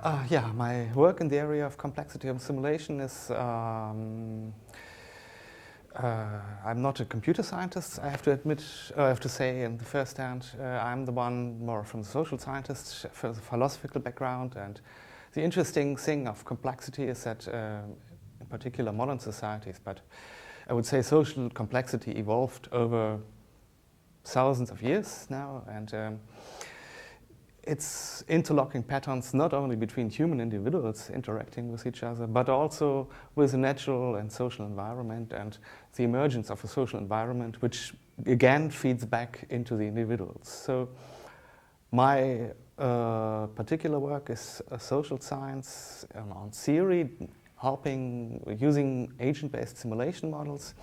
Yeah, my work in the area of complexity of simulation is I'm not a computer scientist, I have to admit, I have to say in the first hand. I'm the one more from the social scientist, for the philosophical background. And the interesting thing of complexity is that, in particular modern societies, but I would say social complexity evolved over thousands of years now. And it's interlocking patterns not only between human individuals interacting with each other, but also with the natural and social environment and the emergence of a social environment, which again feeds back into the individuals. So my particular work is social science on theory, using agent-based simulation models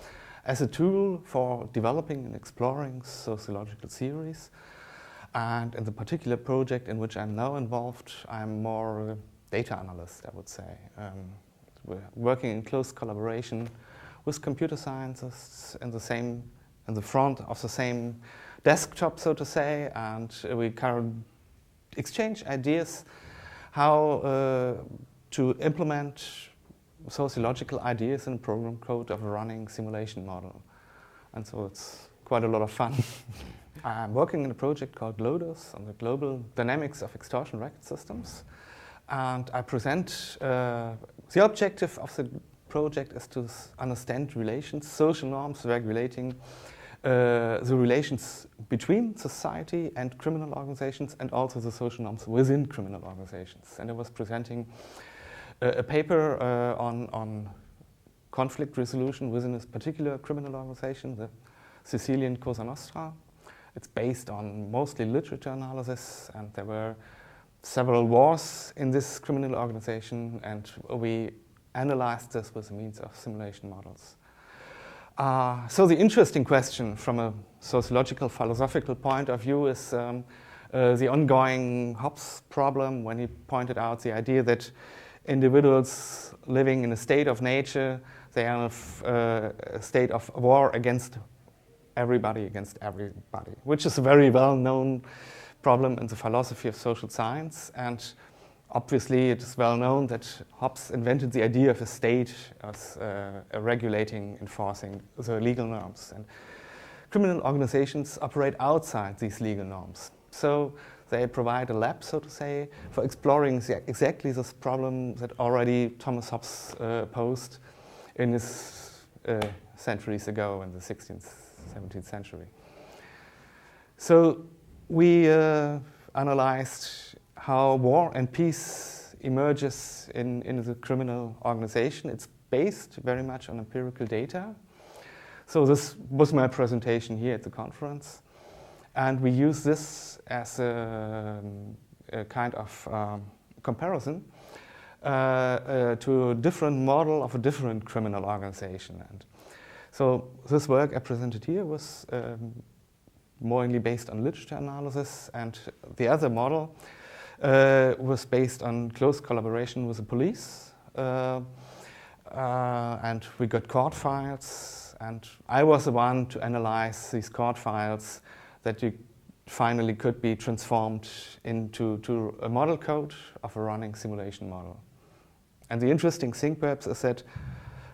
as a tool for developing and exploring sociological theories. And in the particular project in which I'm now involved, I'm more a data analyst, I would say. We're working in close collaboration with computer scientists in the front of the same desktop, so to say, and we exchange ideas how to implement sociological ideas in program code of a running simulation model. And so it's quite a lot of fun. I'm working in a project called GLODOS on the global dynamics of extortion record systems. And I present, the objective of the project is to understand relations, social norms regulating the relations between society and criminal organizations, and also the social norms within criminal organizations. And I was presenting a paper on conflict resolution within this particular criminal organization, the Sicilian Cosa Nostra. It's based on mostly literature analysis, and there were several wars in this criminal organization, and we analyzed this with the means of simulation models. So the interesting question from a sociological, philosophical point of view is the ongoing Hobbes problem, when he pointed out the idea that individuals living in a state of nature, they are in a state of war against everybody against everybody, which is a very well-known problem in the philosophy of social science. And obviously it is well known that Hobbes invented the idea of a state as regulating, enforcing the legal norms. And criminal organizations operate outside these legal norms. So they provide a lab, so to say, for exploring exactly this problem that already Thomas Hobbes posed in his centuries ago in the 16th 17th century. So we analyzed how war and peace emerges in the criminal organization. It's based very much on empirical data. So this was my presentation here at the conference. And we use this as a kind of comparison to a different model of a different criminal organization. And so this work I presented here was mainly based on literature analysis, and the other model was based on close collaboration with the police. And we got court files, and I was the one to analyze these court files that you finally could be transformed into a model code of a running simulation model. And the interesting thing perhaps is that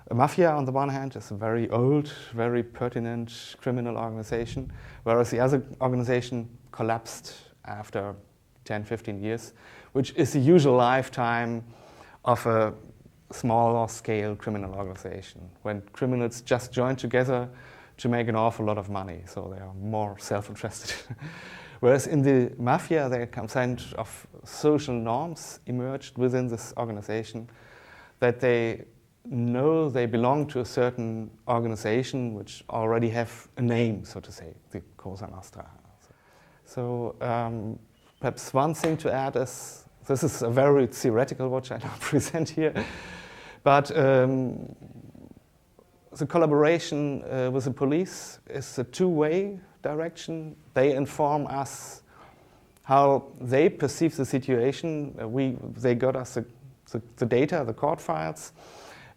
a mafia, on the one hand, is a very old, very pertinent criminal organization, whereas the other organization collapsed after 10, 15 years, which is the usual lifetime of a smaller-scale criminal organization, when criminals just join together to make an awful lot of money, so they are more self-interested. Whereas in the mafia, there are kind of social norms emerged within this organization that they know they belong to a certain organization which already have a name, so to say, the Cosa Nostra. So perhaps one thing to add is, this is a very theoretical what I now present here, but the collaboration with the police is a two-way direction. They inform us how they perceive the situation. They got us the data, the court files,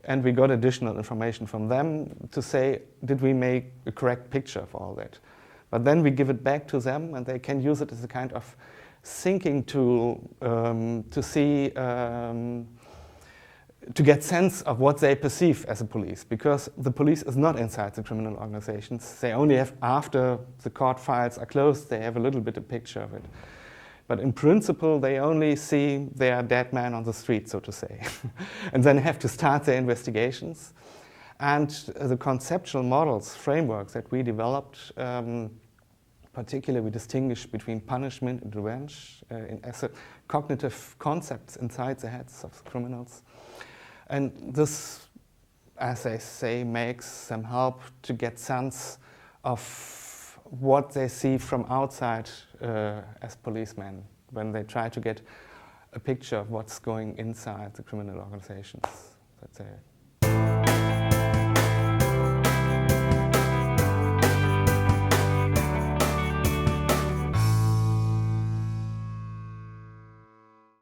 and we got additional information from them to say, did we make a correct picture of all that? But then we give it back to them, and they can use it as a kind of thinking tool to see, to get sense of what they perceive as a police, because the police is not inside the criminal organizations. They only have, after the court files are closed, they have a little bit of picture of it. But in principle, they only see their dead man on the street, so to say. And then have to start their investigations. And the conceptual models, frameworks that we developed, particularly we distinguish between punishment and revenge in Essa, cognitive concepts inside the heads of the criminals. And this, as I say, makes them help to get sense of what they see from outside as policemen when they try to get a picture of what's going inside the criminal organizations that they